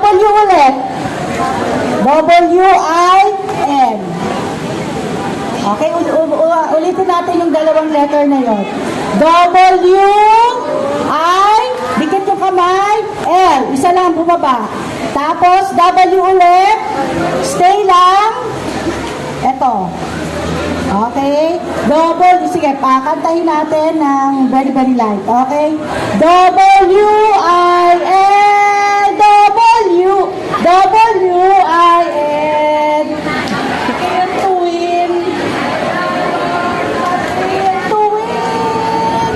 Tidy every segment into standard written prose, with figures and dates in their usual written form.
W ulit. W-I-N. Okay, ulitin natin yung dalawang letter na yun. W-I, dikit yung kamay, L, isa lang bumaba. Tapos, W ulit, stay lang. Eto. Okay? Double, sige, pakantahin natin ng very, very light. Okay? W-I-N, W, W-I-N. To win. To win.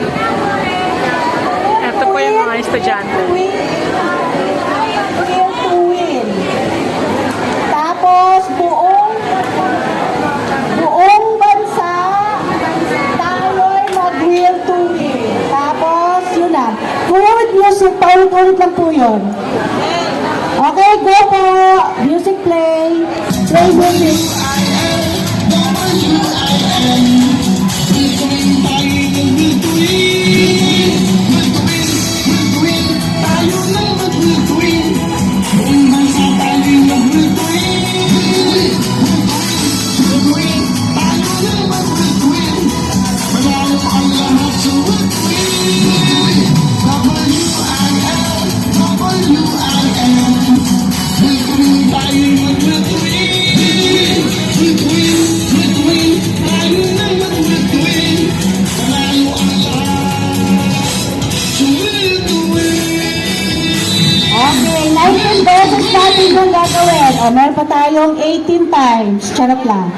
Ito po yung mga estudyante. To win. Tapos, buong bansa, tayo'y mag-will to win. Tapos, yun na. Good music, paulit-ulit lang po yun. Okay, go po. Music play. Play music. Okay, 19 beses natin yung gagawin. O, meron pa tayong 18 times. Charot lang.